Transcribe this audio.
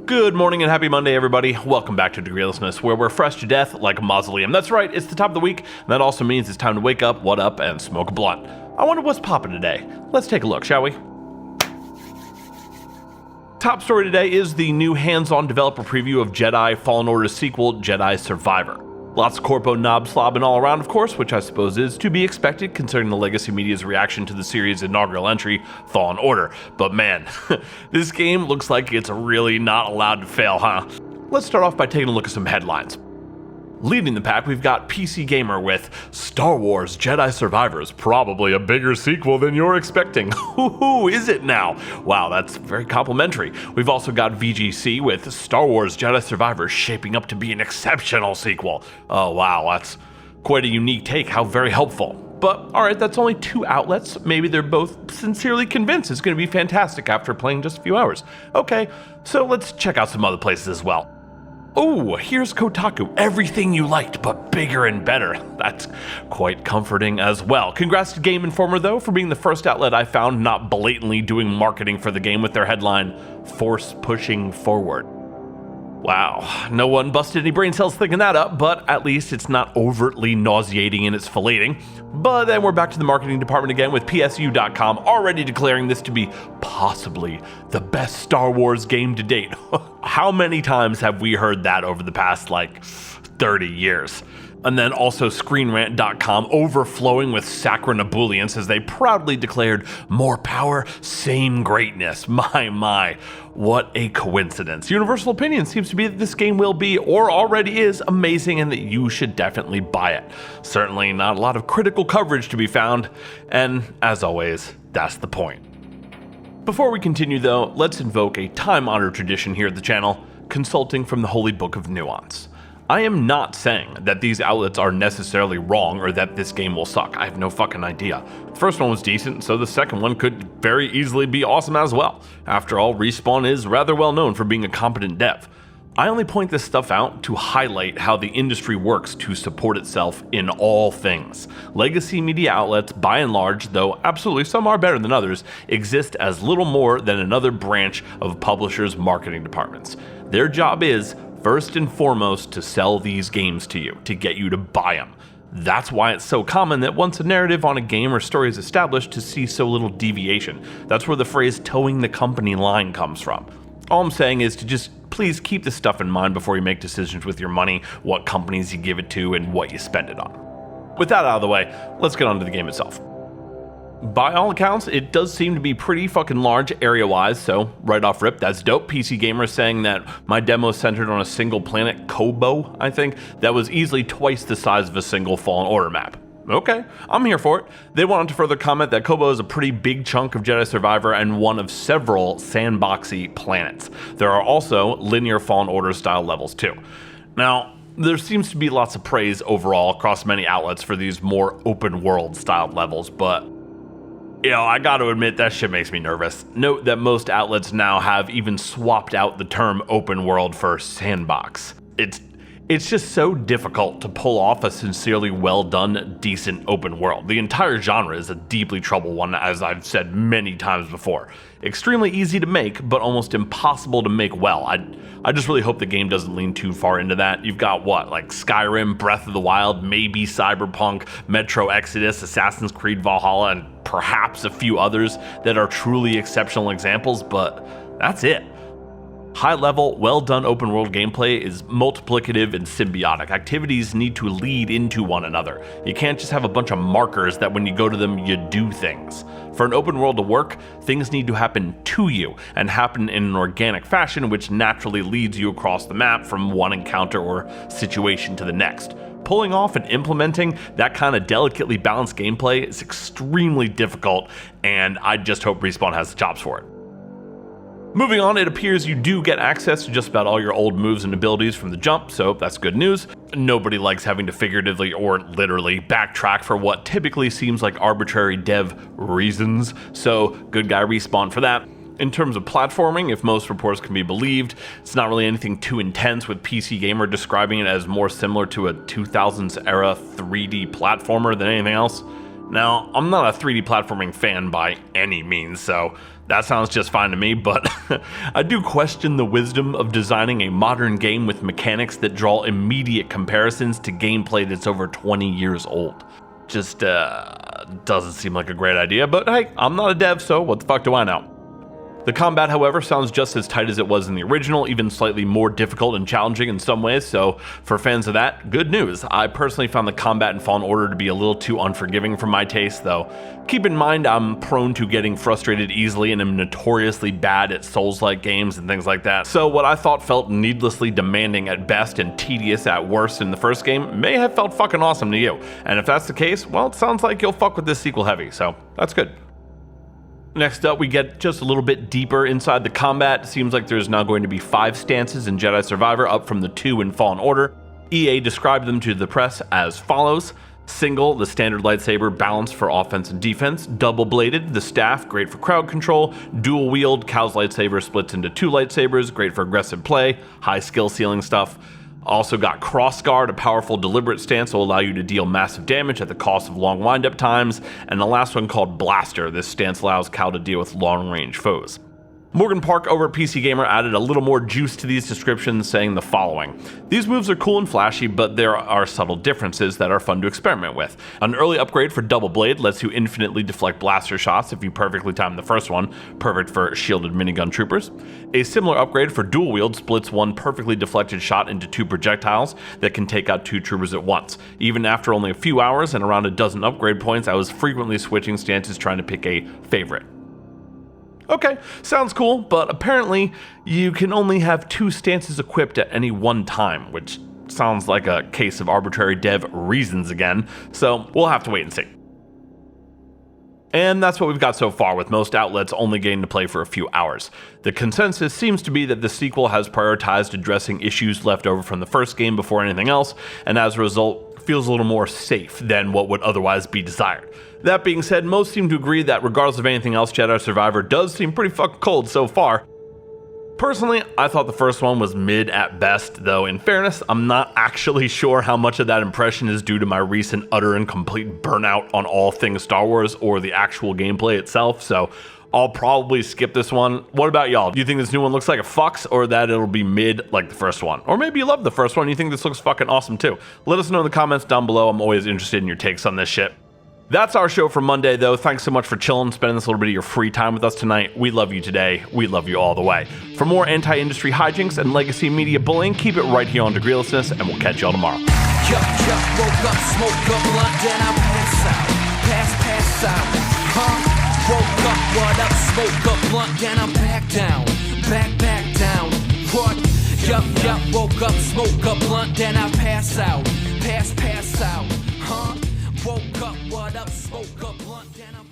Good morning and happy Monday, everybody. Welcome back to DEGREELESSNESS, where we're fresh to death like a mausoleum. That's right, it's the top of the week, and that also means it's time to wake up, what up, and smoke a blunt. I wonder what's popping today. Let's take a look, shall we? Top story today is the new hands-on developer preview of Jedi Fallen Order's sequel, Jedi Survivor. Lots of corpo knob slobbing all around, of course, which I suppose is to be expected considering the legacy media's reaction to the series' inaugural entry, Fallen Order. But man, this game looks like it's really not allowed to fail, huh? Let's start off by taking a look at some headlines. Leading the pack, we've got PC Gamer with Star Wars Jedi Survivor is probably a bigger sequel than you're expecting. Who is it now? Wow, that's very complimentary. We've also got VGC with Star Wars Jedi Survivor shaping up to be an exceptional sequel. Oh wow, that's quite a unique take. How very helpful. But alright, that's only two outlets. Maybe they're both sincerely convinced it's going to be fantastic after playing just a few hours. Okay, so let's check out some other places as well. Oh, here's Kotaku. Everything you liked, but bigger and better. That's quite comforting as well. Congrats to Game Informer, though, for being the first outlet I found not blatantly doing marketing for the game with their headline, Force Pushing Forward. Wow, no one busted any brain cells thinking that up, but at least it's not overtly nauseating in its filleting. But then we're back to the marketing department again with PSU.com already declaring this to be possibly the best Star Wars game to date. How many times have we heard that over the past, 30 years? And then also ScreenRant.com overflowing with saccharine ebullience as they proudly declared, more power, same greatness. My, what a coincidence. Universal opinion seems to be that this game will be, or already is, amazing and that you should definitely buy it. Certainly not a lot of critical coverage to be found, and as always, that's the point. Before we continue though, let's invoke a time-honored tradition here at the channel, consulting from the Holy Book of Nuance. I am not saying that these outlets are necessarily wrong or that this game will suck. I have no fucking idea. The first one was decent, so the second one could very easily be awesome as well. After all, Respawn is rather well known for being a competent dev. I only point this stuff out to highlight how the industry works to support itself in all things. Legacy media outlets, by and large, though absolutely some are better than others, exist as little more than another branch of publishers' marketing departments. Their job is, first and foremost, to sell these games to you, to get you to buy them. That's why it's so common that once a narrative on a game or story is established to see so little deviation. That's where the phrase towing the company line comes from. All I'm saying is to just please keep this stuff in mind before you make decisions with your money, what companies you give it to, and what you spend it on. With that out of the way, let's get on to the game itself. By all accounts, it does seem to be pretty fucking large area-wise, so right off rip, that's dope. PC Gamer saying that my demo is centered on a single planet, Kobo, I think, that was easily twice the size of a single Fallen Order map. Okay, I'm here for it. They wanted to further comment that Kobo is a pretty big chunk of Jedi Survivor and one of several sandboxy planets. There are also linear Fallen Order style levels too. Now, there seems to be lots of praise overall across many outlets for these more open world styled levels, but I gotta admit, that shit makes me nervous. Note that most outlets now have even swapped out the term open world for sandbox. It's just so difficult to pull off a sincerely well done, decent open world. The entire genre is a deeply troubled one, as I've said many times before. Extremely easy to make, but almost impossible to make well. I just really hope the game doesn't lean too far into that. You've got what, like Skyrim, Breath of the Wild, maybe Cyberpunk, Metro Exodus, Assassin's Creed Valhalla, and perhaps a few others that are truly exceptional examples, but that's it. High-level, well-done open-world gameplay is multiplicative and symbiotic. Activities need to lead into one another. You can't just have a bunch of markers that when you go to them, you do things. For an open world to work, things need to happen to you, and happen in an organic fashion which naturally leads you across the map from one encounter or situation to the next. Pulling off and implementing that kind of delicately balanced gameplay is extremely difficult, and I just hope Respawn has the chops for it. Moving on, it appears you do get access to just about all your old moves and abilities from the jump, so that's good news. Nobody likes having to figuratively or literally backtrack for what typically seems like arbitrary dev reasons, so good guy Respawn for that. In terms of platforming, if most reports can be believed, it's not really anything too intense, with PC Gamer describing it as more similar to a 2000s era 3D platformer than anything else. Now, I'm not a 3D platforming fan by any means, so that sounds just fine to me, but I do question the wisdom of designing a modern game with mechanics that draw immediate comparisons to gameplay that's over 20 years old. Just doesn't seem like a great idea, but hey, I'm not a dev, so what the fuck do I know? The combat, however, sounds just as tight as it was in the original, even slightly more difficult and challenging in some ways, so for fans of that, good news. I personally found the combat in Fallen Order to be a little too unforgiving for my taste, though. Keep in mind I'm prone to getting frustrated easily and am notoriously bad at Souls-like games and things like that, so what I thought felt needlessly demanding at best and tedious at worst in the first game may have felt fucking awesome to you, and if that's the case, well, it sounds like you'll fuck with this sequel heavy, so that's good. Next up, we get just a little bit deeper inside the combat. It seems like there's now going to be 5 stances in Jedi Survivor, up from the 2 in Fallen Order. EA described them to the press as follows: single, the standard lightsaber, balanced for offense and defense; double-bladed, the staff, great for crowd control; dual-wield, Cal's lightsaber splits into 2 lightsabers, great for aggressive play, high skill ceiling stuff. Also got Crossguard, a powerful deliberate stance will allow you to deal massive damage at the cost of long windup times, and the last one called Blaster. This stance allows Cal to deal with long-range foes. Morgan Park over at PC Gamer added a little more juice to these descriptions, saying the following: these moves are cool and flashy, but there are subtle differences that are fun to experiment with. An early upgrade for Double Blade lets you infinitely deflect blaster shots if you perfectly time the first one, perfect for shielded minigun troopers. A similar upgrade for Dual Wield splits one perfectly deflected shot into 2 projectiles that can take out 2 troopers at once. Even after only a few hours and around a dozen upgrade points, I was frequently switching stances trying to pick a favorite. Okay, sounds cool, but apparently you can only have 2 stances equipped at any one time, which sounds like a case of arbitrary dev reasons again, so we'll have to wait and see. And that's what we've got so far, with most outlets only getting to play for a few hours. The consensus seems to be that the sequel has prioritized addressing issues left over from the first game before anything else, and as a result, feels a little more safe than what would otherwise be desired. That being said, most seem to agree that regardless of anything else, Jedi Survivor does seem pretty fucking cold so far. Personally, I thought the first one was mid at best, though in fairness, I'm not actually sure how much of that impression is due to my recent utter and complete burnout on all things Star Wars or the actual gameplay itself, so I'll probably skip this one. What about y'all? Do you think this new one looks like a fucks, or that it'll be mid like the first one? Or maybe you love the first one and you think this looks fucking awesome too. Let us know in the comments down below. I'm always interested in your takes on this shit. That's our show for Monday, though. Thanks so much for chilling, spending this little bit of your free time with us tonight. We love you today. We love you all the way. For more anti-industry hijinks and legacy media bullying, keep it right here on DEGREELESSNESS, and we'll catch y'all tomorrow. Woke up, smoke up, blunt, then I pass out. Pass out. Woke up, what up, smoke up, blunt, then I'm back down. Back down. What? Yup, woke up, smoke up, blunt, then I pass out. Pass out. Woke up, what up, smoke up, blunt, then I'm